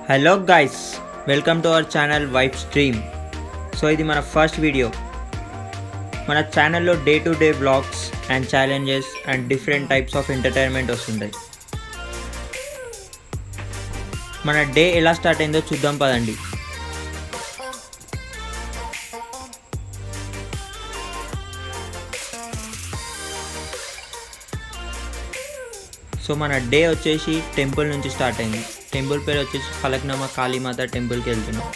Hello guys, welcome to our channel vibe stream. So ఇది మన first video. మన ఛానల్లో day to day vlogs and challenges and different types of entertainment వస్తుంటాయి. మన day ఎలా start అయిందో చూద్దాం పదండి. సో మన డే వచ్చేసి టెంపుల్ నుంచి స్టార్ట్ అయింది. టెంపుల్ పేరు వచ్చేసి ఫలక్నామా కాళీమాత టెంపుల్కి వెళ్తున్నాం.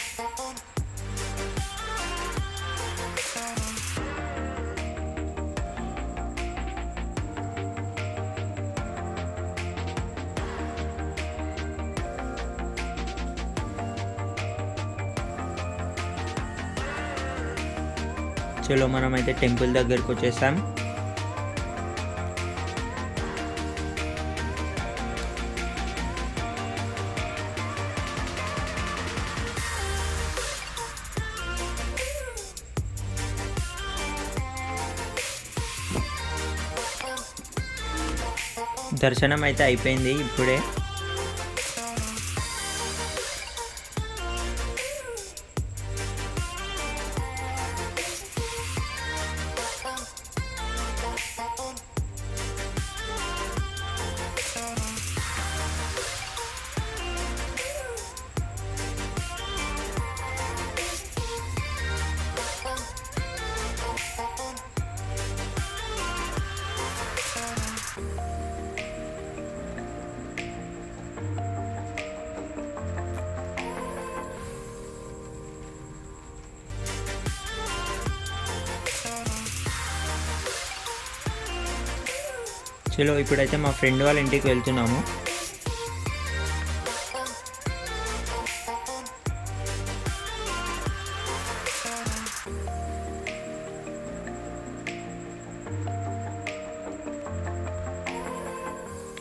చలో మనమైతే టెంపుల్ దగ్గరికి వచ్చేసాం. దర్శనం అయితే అయిపోయింది ఇప్పుడే. చలో ఇప్పుడైతే మా ఫ్రెండ్ వాళ్ళ ఇంటికి వెళ్తున్నాము.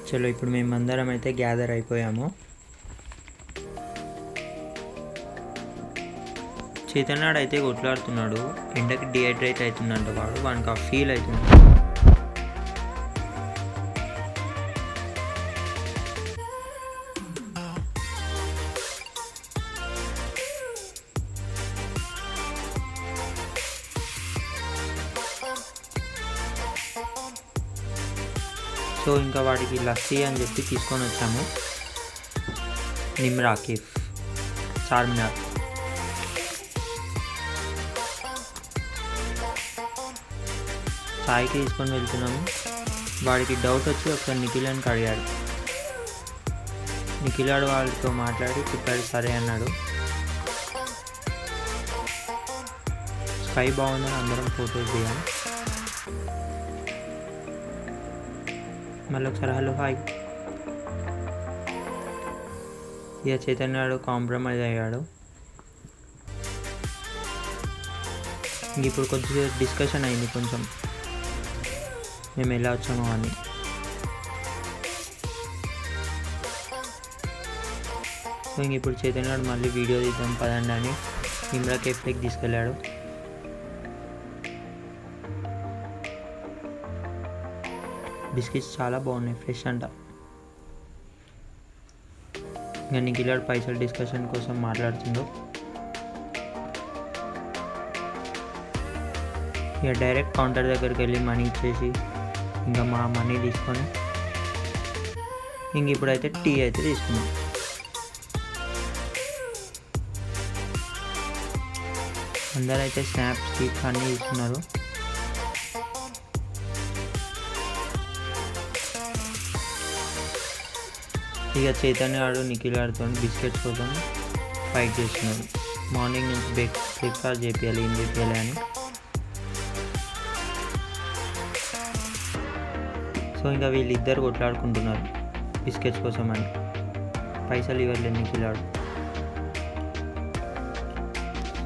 చలో ఇప్పుడు మేమందరం అయితే గ్యాదర్ అయిపోయాము. చైతన్యాడు అయితే కొట్లాడుతున్నాడు, ఎండకి డిహైడ్రేట్ అవుతుందంట. వానికి ఆ ఫీల్ అవుతుంది. సో ఇంకా వాడికి లస్సీ అని చెప్పి తీసుకొని వచ్చాము. నిమ్రా కేఫ్, చార్మినార్. చాయ్కి తీసుకొని వెళ్తున్నాము. వాడికి డౌట్ వచ్చి ఒకసారి నిఖిల్ని అడిగాడు. నిఖిలాడు వాళ్ళతో మాట్లాడి చెప్పాడు, సరే అన్నాడు. స్కై బాగుందని అందరం ఫొటోస్ దిగాం. మళ్ళీ ఒకసారి హలో హాయ్. ఇక చైతన్యాడు కాంప్రమైజ్ అయ్యాడు. ఇంక ఇప్పుడు కొద్దిసేపు డిస్కషన్ అయింది కొంచెం, మేము ఎలా వచ్చామో అని. సో ఇంక ఇప్పుడు చైతన్యాడు మళ్ళీ వీడియో తీద్దాం పదండి అని నిమ్రా కేఫ్కి తీసుకెళ్ళాడు. బిస్కెట్స్ చాలా బాగున్నాయి, ఫ్రెష్ అంట. ఇంకా నిఖిలాడు పైసలు డిస్కషన్ కోసం మాట్లాడుతుండు. ఇక డైరెక్ట్ కౌంటర్ దగ్గరికి వెళ్ళి మనీ ఇచ్చేసి ఇంకా మా మనీ తీసుకొని ఇంక ఇప్పుడైతే టీ అయితే తీసుకున్నాం. అందరైతే స్నాప్స్ స్టిక్స్ అన్నీ ఇస్తున్నారు. ఇక చైతన్యాడు నిఖిలాడుతో బిస్కెట్స్ కోసం ఫైట్ చేస్తున్నాడు. మార్నింగ్ నుంచి బ్రేక్ఫాస్ట్ చేయాలి, ఏం చేయాలి అని. సో ఇంకా వీళ్ళిద్దరు కొట్లాడుకుంటున్నారు బిస్కెట్స్ కోసం అని. పైసలు ఇవ్వలేదు నిఖిలాడు.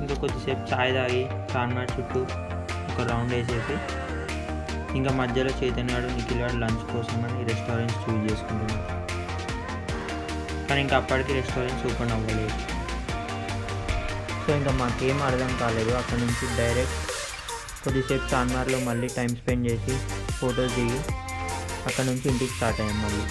ఇంకా కొద్దిసేపు చాయ్ తాగి చార్మినార్ చుట్టూ ఒక రౌండ్ వేసేసి ఇంకా మధ్యలో చైతన్యాడు నిఖిలాడు లంచ్ కోసం అని రెస్టారెంట్స్ చూజ్ చేసుకుంటున్నారు. కానీ ఇంకా అప్పటికి రెస్టారెంట్స్ ఓపెన్ అవ్వలేదు. సో ఇంకా మాకేం అర్థం కాలేదు. అక్కడ నుంచి డైరెక్ట్ కొద్దిసేపు చార్మినార్లో మళ్ళీ టైం స్పెండ్ చేసి ఫొటోస్ దిగి అక్కడ నుంచి ఇంటికి స్టార్ట్ అయ్యాం మళ్ళీ.